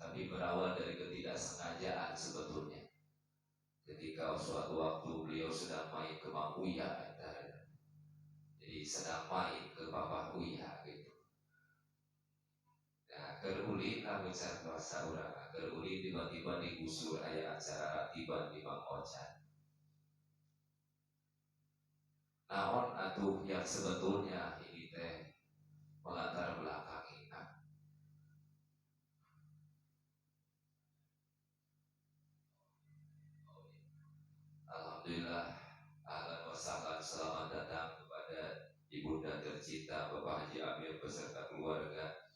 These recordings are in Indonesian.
tapi berawal dari ketidaksengajaan sebetulnya. Ketika suatu waktu beliau sedang main ke Mang Uya, jadi sedang main ke Bapak Uya gitu. Nah, keruli namun saya bahasa orang, keruli tiba-tiba digusur ayat acara tiba di Mang Ocan. Naon atuh yang sebetulnya ini teh melatar belakangi. Alhamdulillah, ahlan wa sahlan, selamat datang kepada ibunda tercinta Bapak Haji Amir beserta keluarga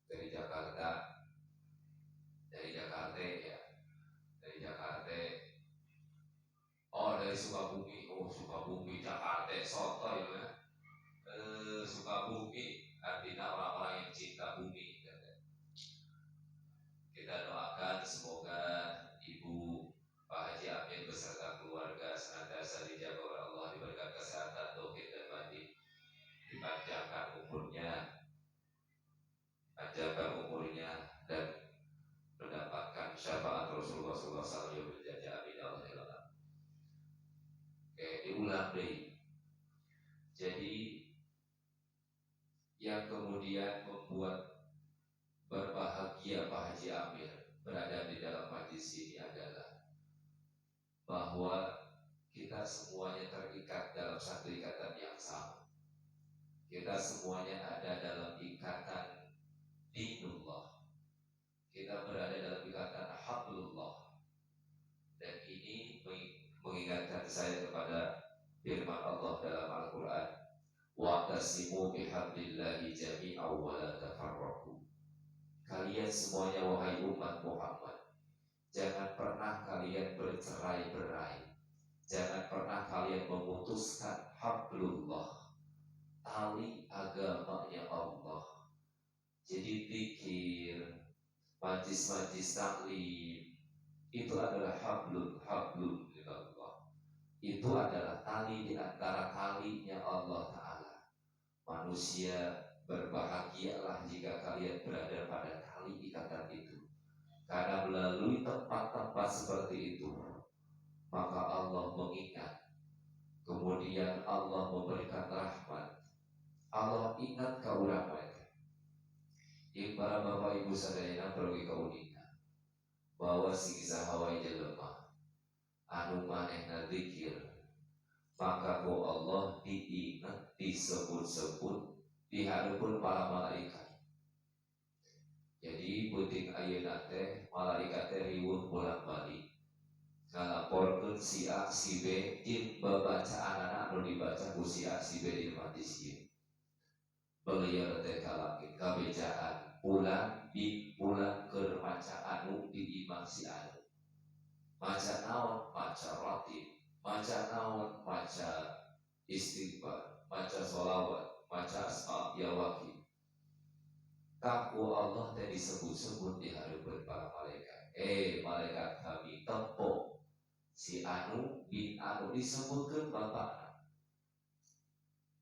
dari Jakarta. Dari Jakarta ya, dari Jakarta. Oh, dari Sukabumi. Oh, Sukabumi, Jakarta, soto ya. Sukabumi artinya orang-orang yang cinta bumi. Kita doakan semoga Ibu Pak Haji Amin beserta keluarga senantiasa dijaga oleh Allah, diberikan kesehatan, taufik dan batin, dipanjangkan umurnya, dan mendapatkan syafaat Rasulullah SAW. Amin ya Allah. Oke, diulang deh. Jadi yang kemudian membuat berbahagia Pak Haji Amir berada di dalam majlis ini adalah bahwa kita semuanya terikat dalam satu ikatan yang sama. Kita semuanya ada dalam ikatan dinullah. Kita berada dalam ikatan hablullah. Dan ini mengingatkan saya kepada firman Allah dalam Al-Quran, wa'tasimu bihablillahi jami'an wa la tafarraqu. Kalian semuanya wahai umat Muhammad, jangan pernah kalian bercerai-berai, jangan pernah kalian memutuskan hablullah, tali agamanya Allah. Jadi pikir, majlis-majlis taklim itu adalah hablun minallah. Itu adalah tali di antara talinya Allah Ta'ala. Manusia, berbahagialah jika kalian berada pada tali ikatan itu, karena melalui tempat-tempat seperti itu maka Allah mengingat, kemudian Allah memberikan rahmat, Allah ingat ka urang mereka. Yang para bapak ibu sadayana pergi kauningan bahwa siksa hawai jelema anu manehna zikir, maka ku Allah diingat, disebut-sebut di hadapan para malaikat. Jadi penting ayeuna teh malaikat teh riweuh bolak-balik ngalaporkeun si A si B jeung babacaan anu dibaca ku si A si B di majlis ieu. Beliau teh ka langit kabejaan pulang keur maca anu di imam si anu. Maca naon? Maca ratib. Maca naon? Maca istighfar, maca sholawat, maca asma ya wakil. Kaku Allah teh disebut-sebut di hadapan para malaikat. Malaikat kami tempo si anu bin anu disebutkeun bapakna,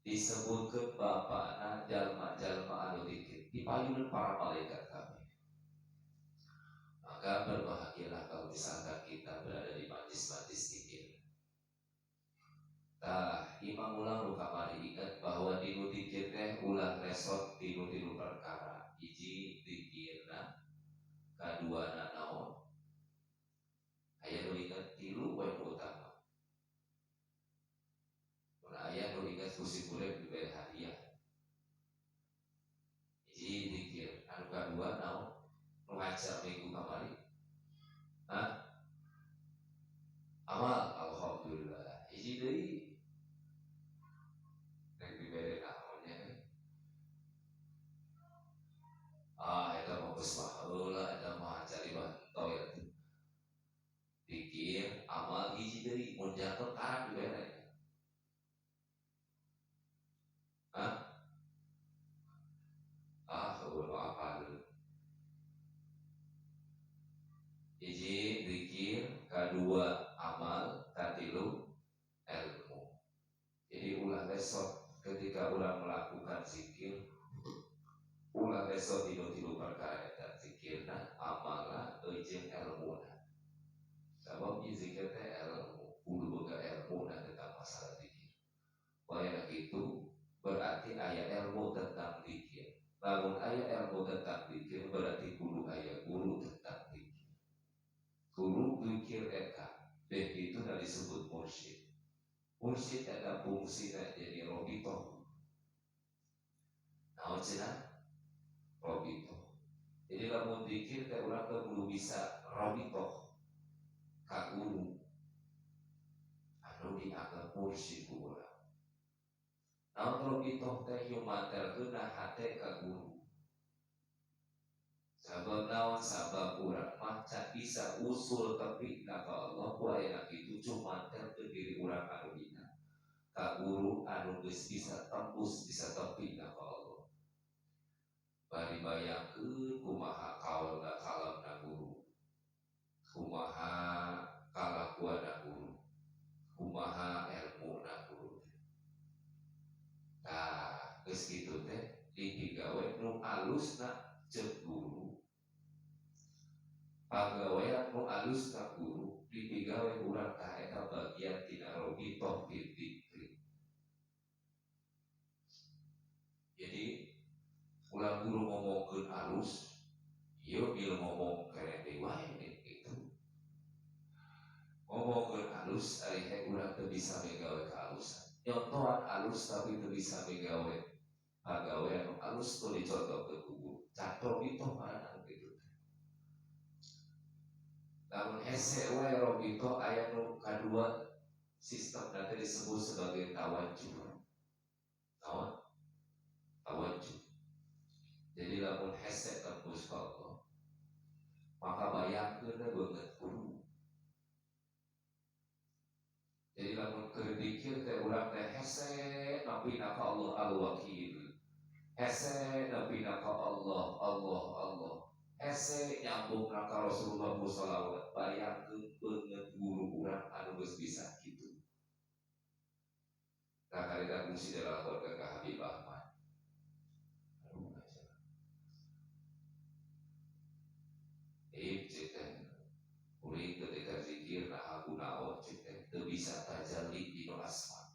disebutkeun bapakna, jalma-jalma anu dikit dipayunkeun para malaikat kami. Maka berbahagialah kalau misalkan kita berada di majlis-majlis zikir. Imam ulang lu kamari ingat bahwa dinu dikir teh ulah resot dinu perkara. Hiji dikirna, kaduana naon, aya nu ingat tilu poin utama. Mun aya nu ingat kusi kurek diberi hadiah. Hiji dikir, anu kadua naon, nu ngajar minggu kamari. Amal, alhamdulillah. Hiji deui diberi naonnya. Eta mah geus baheula, eta mah cari banto ya. Pikir amal hiji deui mun jatuh karang dibere. Heueuh apa dulu. Hiji zikir, kadua amal, katilu ilmu. Jadi ulah besok ketika ulah melakukan zikir, ulah besok tilu perkara eta zikirna, amal masalah zikir. Wayang itu berarti ayat ilmu tentang zikir. Namun ayat ilmu tentang zikir berarti guru ayat guru tentang zikir. Guru zikir eka, begitu dari disebut mursyid. Mursyid ada fungsinya jadi robito. Nah, cina robito. Jadi lamun zikir teh urang teh kudu bisa robito ka guru anu dianggap mursyid ku urang. Namun robito teh yumantelkeunna hate ka guru. Sabab naon sabab urang mah can bisa usul tepi ka Allah ku aya kitu cuma teh diri urang anu dina ka guru anu geus bisa tembus bisa tepi ka Allah. Bari bayangkeun kumaha kaulna kalamna guru, kumaha kalakuanna guru, kumaha ilmuna guru. Nah, geus kitu teh dipigawe nu alusna ceuk guru. Pagawean nu alusna guru dipigawe urang tah eta bagian tina robitoh fitri. Jadi ulah guru ngomongkeun alus, ieu bil ngomong kere deui wae gitu. Ngomongkeun alus ari he urang teu bisa megawe ka alusan. Nyontohan alus tapi teu bisa megawe pagawean nu alus teu dicontohkeun ku guru. Cato itu mana gitu. Namun hese wae robito aya nu kadua sistem nanti disebut sebagai tawajuh. Tawajuh. Jadi lamun hese tembus ka Allah, maka bayangkeun beungeut guru. Jadi lamun keur dikir teh urang teh hese napina ka Allah al-wakil. Hese napina ka Allah. Hese nyambung ka Rasulullah sallallahu bayangkeun beungeut guru urang anu geus bisa kitu. Nah, karena fungsi dalam keluarga ke Habib Ahmad. Cita uring ketika zikir nah aku naon cita teu bisa tajalli dinu asma.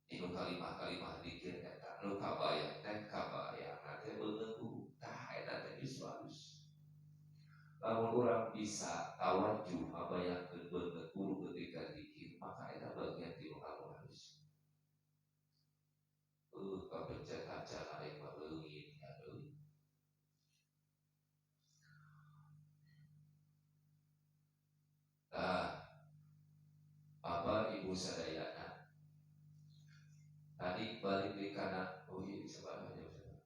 Dinu kalimah-kalimah zikir eta nu kabayang teh kabayang teh beungeut guru. Tah eta teh geus halus. Lamun urang bisa tawajuh ngabayangkeun beungeut guru ketika zikir, maka eta bagian tinu anu halus. Kabencet acara yang leungit ya deui. Bapak Ibu sadayana, tadi balik di kanan, oh iya sebenarnya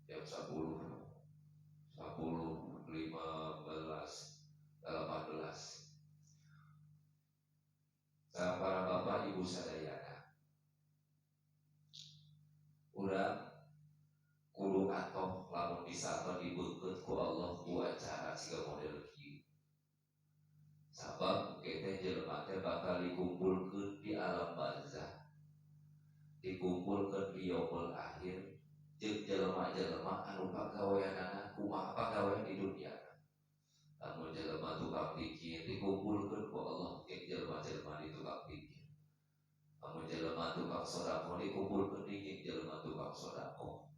jam 10, 15, 18. Para Bapak Ibu sadayana, urang kudu atoh lamun disapa dibeunkeut ku Allah ku acara siga model kieu. Sabab kita jelema teh bakal dikumpulkeun di alam barzah, dikumpulkeun di yaumul akhir jeung jelema-jelema anu pagaweanana kumaha pagawean di dunia. Lamun jelema tukang pikir dikumpulkeun ku Allah jeung jelema-jelema di tukang pikir. Lamun jelema tukang sedekah dikumpulkeun jeung jelema tukang sedekah.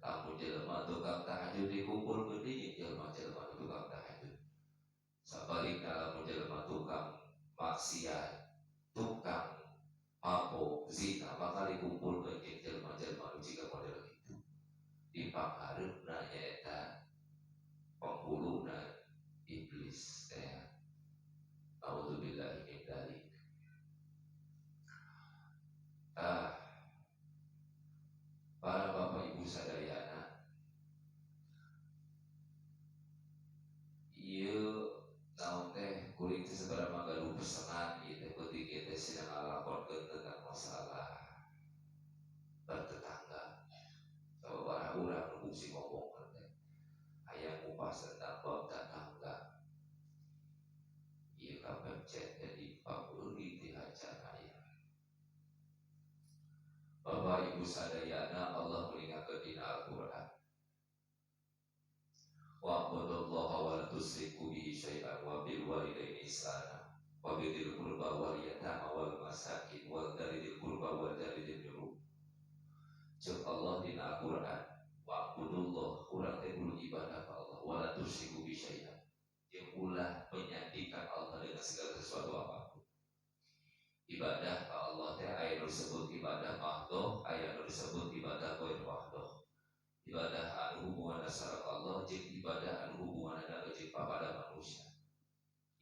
Lamun jelema tukang tahajud dikumpulkeun jeung jelema-jelema tukang tahajud. Sabalikna lamun jelema tukang maksiat, tukang mabok, zina, maka dikumpulkeun jeung jelema-jelema nu jiga model kitu. Di panghareupna nyaeta penghuluna iblis teh. A'udzubillahi min dzalik. Para Bapak Ibu sadayana, ieu naon teh kuring teh sabaraha magaluh pesanan ieu teh penting ieu teh sedang ngalakonkeun tentang masalah bertetangga. Sababaraha urang nu fungsi ngomongkeun teh aya ngupas tentang bab tetangga. Ieu kapencet jadi pabeuli ti acara aya. Bapak Ibu sadayana, Allah meningakeun dina Al-Qur'an. Wa'budullaha wa la tusyriku bihi syai'an wa bil walidaini ihsana Wabidzil qurba wal yatama wal masakin wal dzil qurba wal dzil junub. Cek Allah dina Al-Qur'an, wa'budullah, urang teh kudu ibadah ka Allah, wala tusyriku bi syai'an. Yang ulah menyandingkan Allah dengan segala sesuatu apapun. Ibadah ka Allah teh aya nu disebut ibadah mahdhah, aya nu disebut ibadah ghair mahdhah. Ibadah anu hubunganna sareng Allah jeung ibadah anu hubunganna jeung papada manusia.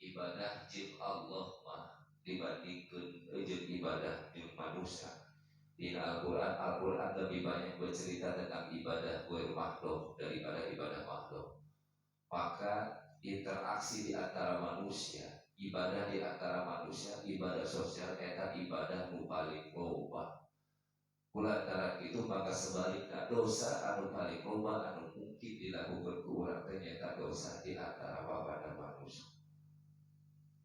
Ibadah jeung Allah mah dibandingkeun jeung ibadah jeung manusia. Di Al-Quran lebih banyak bercerita tentang ibadah ghair mahdhah daripada ibadah mahdhah. Maka interaksi di antara manusia, ibadah di antara manusia, ibadah sosial eta ibadah nu paling loba. Kulantaran itu maka sebaliknya dosa anu paling loba anu mungkin dilakukan ku urang teh nyaeta dosa di antara papada manusia.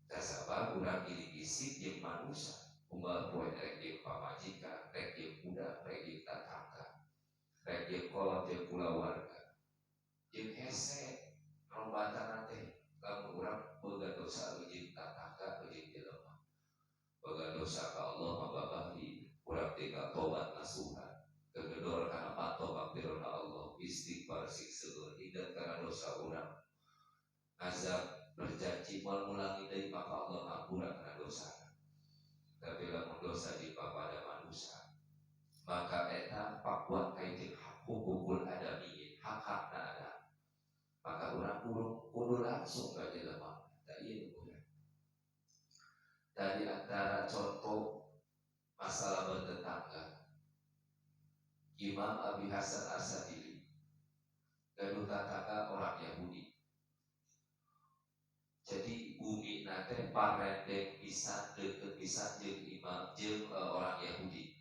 Dasar urang ini bisik jeung manusia, umbal poe rek jeung pamajikan, rek jeung budak, rek jeung tatangga, rek jeung kolot jeung kulawarga, jeung hese rombatan teh lamun urang boga dosa jeung tatangga jeung jelema. Boga dosa ka Allah mababahli urang tinggal tobat nasuha, kegedor kana pato makdirna Allah, istighfar sikseun hindat kana dosa urang. Azab berjanji mulangi deui maka Allah ngampura kana dosa. Tapi lamun dosa di papada manusia, maka eta pakuat kaitkeun hukukul adamiyyin, hak-hakna ada. Maka urang kudu langsung ka jelema. Da ieu urang. Tadi antara contoh masalah bertetangga, Imam Abi Hasan As-Sadili gaduh tetangga orang Yahudi. Jadi bumi nate parendek pisan deukeut pisan jeung imam jeung orang Yahudi.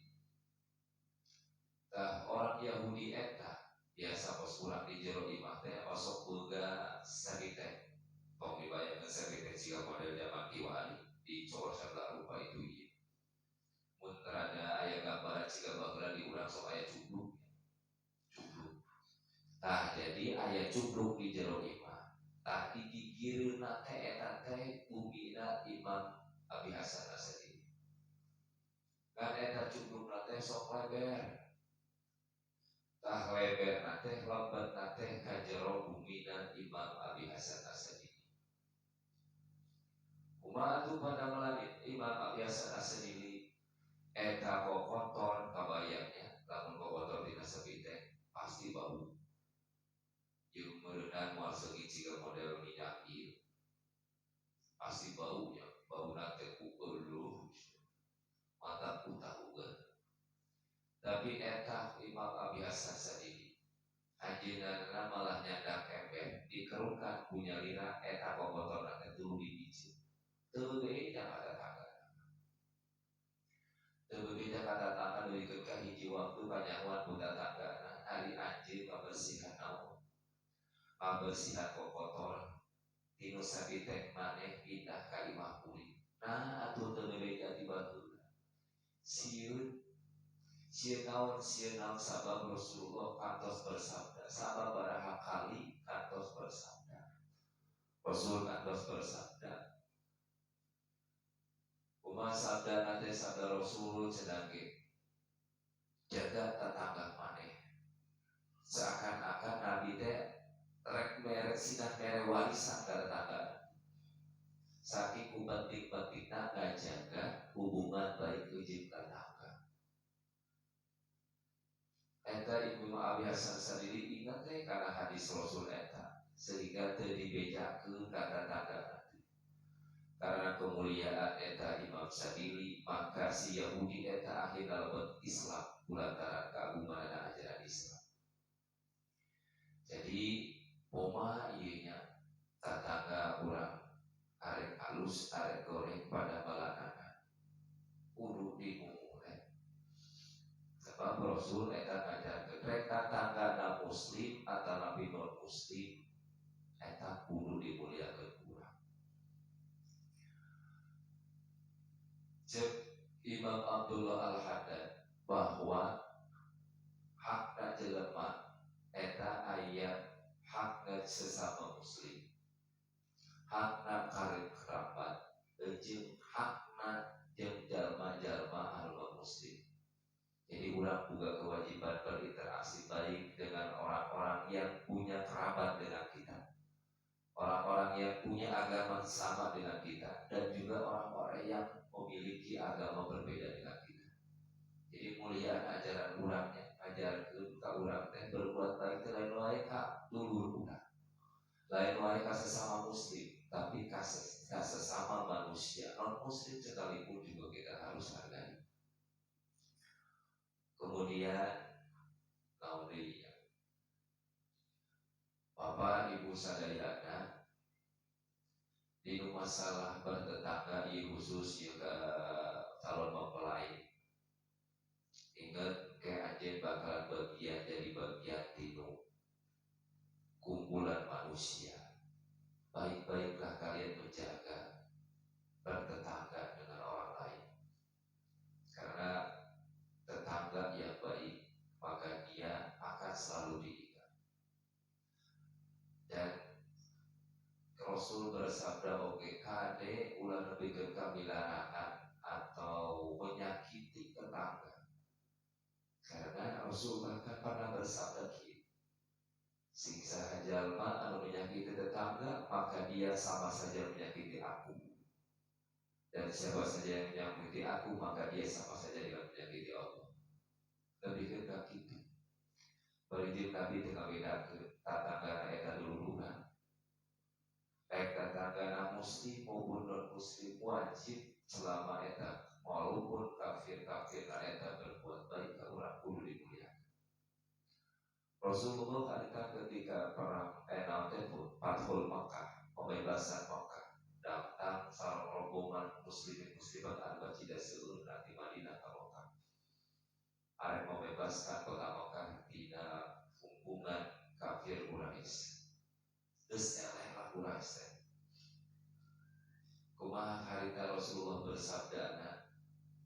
Orang Yahudi eta biasa pos urang di jero imah teh osok boga sarite. Tong dibayangkeun sarite siga model zaman kiwali dicor sagala rupa itu ieu. Mun rada aya gambaran siga baheula di urang sok aya cubluk. Tah jadi aya cubluk di jero imah. Tah di gigireunna teh eta teh umina Imam Abi Hasan As-Sadili. Kan eta cublukna teh sok leber. Tah leberna teh lembetna teh ka jero umina Imam Abi Hasan As-Sadili. Kumaha atuh pada melalit Imam Abi Hasan As-Sadili eta kokotor kabayangnya, lamun kokotor dina sepi teh pasti bau. Jeung meureunna moal seugit siga model minyak ieu. Pasti baunya, bauna teh ku eueuh. Mata ku tahukeun. Tapi eta Imam Abi Hasan As-Sadili anjeunna malah nyandak ember dikerungkan ku nyalira eta kokotorna teh tuluy dibiji. Teu beda kata tangga. Teu beda kata tangga deuikeun ka hiji waktu panyahoan budak tanggana ari anjeun kabersihan naon. Kabersihan kokotor tinu sabiteng maneh pindah ka imah kuring. Nah atuh teu beda di baheula. Sieun naon sabab Rasulullah kantos bersabda, sabab baraha kali kantos bersabda. Rasul kantos bersabda. Kumaha sabda nate sabda Rasul cenah ge jaga tetangga maneh. Seakan-akan Nabi teh rek mere sidah mere warisan ka tetangga. Saking penting-pentingna ngajaga hubungan baik jeung tetangga. Eta Imam Abi Hasan As-Sadili ingat teh kana hadis Rasul eta sehingga teu dibejakeun ka tetangga. Karena kemuliaan eta Imam Sadili, maka si Yahudi eta akhirna lebet Islam kulantaran keagungan ajaran Islam. Jadi poma ieu nya tetangga urang arek alus arek goreng pada balanana kudu dimulai. Sebab Rasul eta ngajarkeun rek tatanggana muslim atau nabi non muslim eta kudu dimuliakeun. Cek Imam Abdullah Al-Haddad bahwa hakna jelema eta aya hakna sesama muslim, hakna karib kerabat, jeung hakna jeung jalma-jalma anu muslim. Jadi urang juga kewajiban berinteraksi baik dengan orang-orang yang punya kerabat dengan kita, orang-orang yang punya agama sama dengan kita, dan juga orang-orang yang memiliki agama berbeda dengan kita. Jadi mulia ajaran urangnya, ajarkeun ka urang teh berbuat baik teh lain wae ka dulur urang, lain wae ka sesama muslim, tapi ka sesama manusia non muslim sekalipun juga kita harus hargai. Kemudian Bapak Ibu sadayana di masalah bertetangga ieu khusus juga calon mempelai, ingat ke anjeun bakalan bagian dari bagian tinu kumpulan manusia. Baik-baiklah kalian menjaga bertetangga dengan orang lain, karena tetangga yang baik maka dia akan selalu diingat. Dan Rasul bersabda, oke kade ulah lebih kami larangan atau menyakiti tetangga, karena Rasul bahkan pernah bersabda sing saha jalma anu menyakiti tetangga maka dia sama saja menyakiti aku, dan siapa saja yang menyakiti aku maka dia sama saja dengan menyakiti Allah. Lebih ke kitu bari Nabi teu ngabedakeun tatangga eta dulurna, baik tatangga muslim maupun non muslim wajib selama eta walaupun kafir eta berbuat baik ka urang kudu dimuliakan. Rasulullah ketika perang Fathul Makkah, pembebasan Makkah, datang sareng rombongan muslimin muslimat anu tidak seueur di Madinah ka Makkah, arek membebaskan kota Makkah tina hubungan kafir Quraisy. Geus eleh lah Quraisy teh. Kumaha harita Rasulullah bersabdana,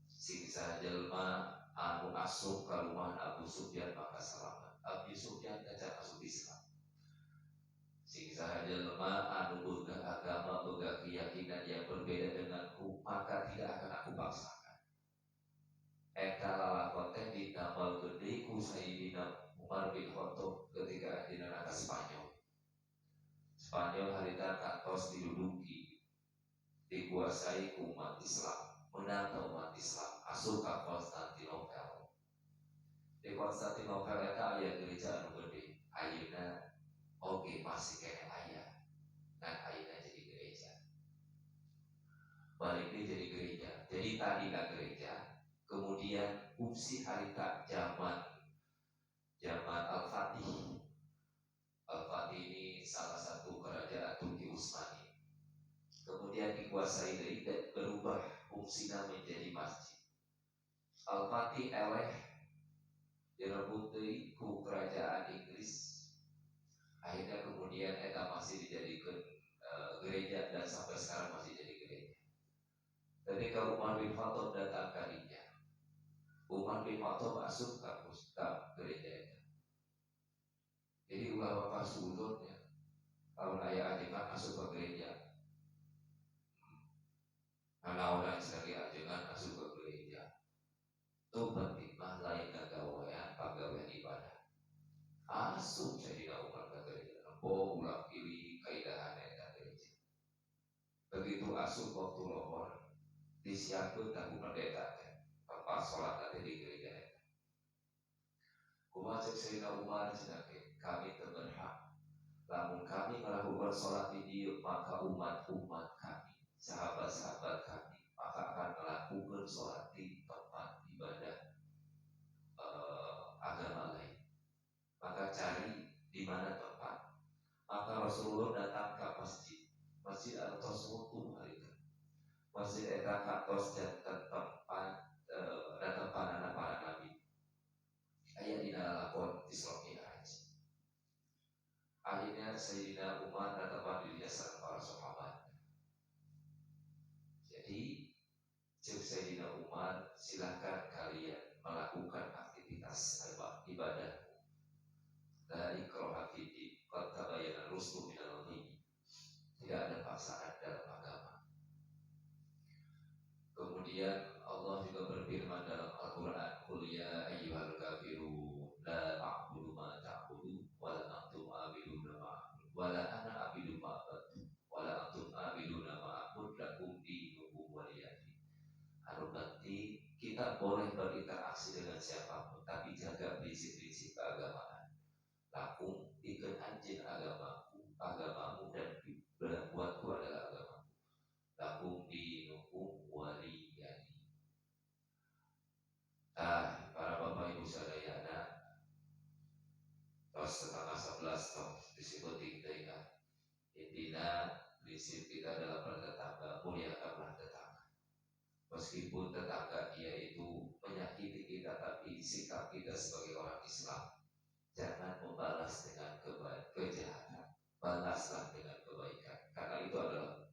sing saha jelema anu asup ka rumahan Abu Sufyan maka selamat. Abu Sufyan tidak masuk Islam. Sing saha jelema anu boga agama, boga keyakinan yang berbeda denganku, maka tidak akan aku paksakan. Eta lalakon teh ditambal gede ku Sayyidina Umar bin Khattab ketika dina ka Spanyol. Spanyol harita kantos diduduki, dikuasai umat Islam, menang umat Islam, asup ka Konstantinopel. Di Konstantinopel eta aya gereja anu gede, ayeuna oge masih kene aya, dan ayeuna jadi gereja. Balik deui jadi gereja. Jadi tadina gereja, kemudian fungsi harita zaman Al-Fatih. Al-Fatih ini salah satu kerajaan Turki Utsmani. Kemudian dikuasai deui dan berubah fungsina menjadi masjid. Al-Fatih eleh direbut deui ku kerajaan Inggris. Akhirnya kemudian eta masih dijadikan gereja dan sampai sekarang masih jadi gereja. Ketika Umar bin Khattab datang kadinya, Umar bin Khattab masuk ke gereja itu. Jadi ulah bapak sudutnya kalau aya ajengan masuk ke gereja, anaona sekali ajengan masuk ke gereja, itu penting mah lain gagawean pagawean ibadah. Asup Sayyidina Umar ke gereja, nempo ulah pilih kaidahan eta gereja. Begitu asup waktu lohor, disiapkeun ku pendeta teh tempat salat teh di gereja eta. Kumaha cek Sayyidina Umar cenah kami teu berhak. Lamun kami melakukan salat di dieu, maka umat-umat kami, sahabat-sahabat kami, maka akan melakukan salat di tempat ibadah agama lain. Maka cari di mana tempat. Maka Rasulullah datang ke masjid anu tos wutuh harita. Masjid eta kantos janten tempat datempanana para nabi. Aya dina lakon Isra Mi'raj. Akhirnya Sayyidina Umar datempan dirinya sareng para sahabat. Jadi cek Sayyidina Umar, silahkan kalian melakukan aktivitas ibadah. Dari ikraha fiddin, qad tabayyana rusdu minal ghayy. Tidak ada paksaan dalam agama. wala ana abidu ma'abad wala antum abiduna ma'abud lakum dinukum waliyadin. Nanti kita boleh berinteraksi dengan siapapun, tapi jaga prinsip-prinsip keagamaan. Lakum ikut anjing agamamu dan buatku adalah agamamu. Lakum dinukum waliyadin. Para bapak ibu sadayana, tos setengah 11 tos disebut intinya. Intinya prinsip kita adalah bertetangga, muliakanlah tetangga. Meskipun tetangga dia itu menyakiti kita, tapi sikap kita sebagai orang Islam jangan membalas dengan kejahatan, balaslah dengan kebaikan. Karena itu adalah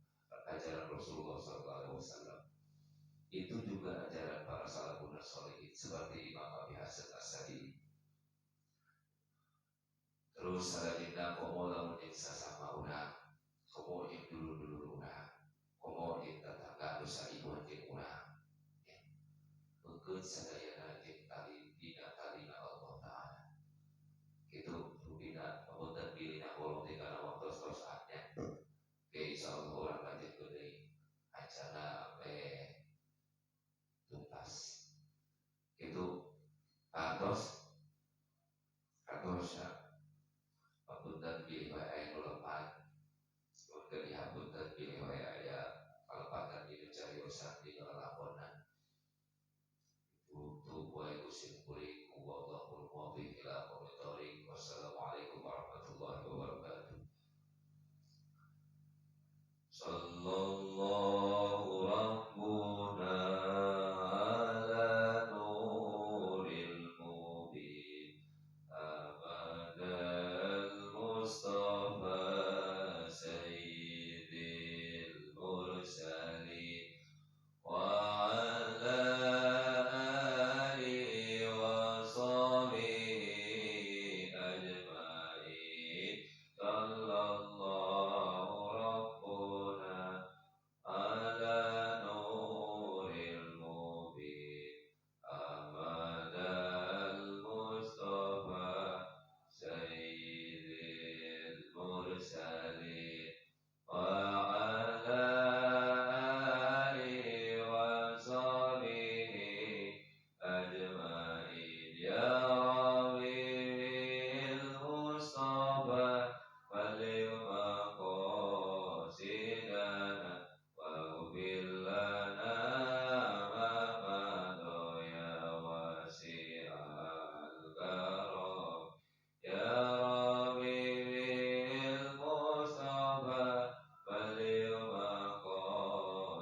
ajaran Rasulullah SAW. Itu juga ajaran para salafun sholihin seperti Imam Abi Hasan Asy'ari. Terus ada dinda komo lamun nyiksa sama orang, komo yang dulu orang, komo yang tetangga dosa ibuan yang orang. Mungkin sadayana yang tali dina talina Allah Ta'ala. Itu bina pembuatan pilihnya bolong di karena waktu saatnya. Oke, insya Allah orang lanjut gede acara tuntas. Itu atos ya. Pembuatan pilih WA lepat. Kemudian dihaputkan pilih WA ya. Kalau pakai di mencari usaha di laporan. Itu boleh kusimpuliku. Wallahul muwaffiq ila aqwamit thoriq. Wassalamualaikum warahmatullahi wabarakatuh. Sallallahu rabbuna ala nuril mubin amadal mustafa sayyidil mursalin wa ala alihi wa sahbihi ajma'in. Sallallahu rabbuna ala nuril mubin amadal mustafa sayyidil mursalin wa ala alihi wa sahbihi ajma'in. Ya Rabil Mustafa falyuma qasidana waghfir lana ma madha ya wasi'al karam. Ya Rabil Mustafa falyuma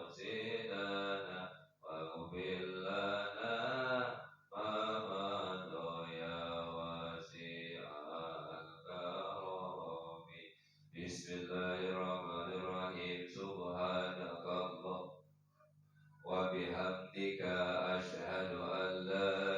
qasidana waghfir lana ma madha ya wasi'al karam. Bismillahirrahmanirrahim. Subhanakallah wa bihamdika asyhadu an la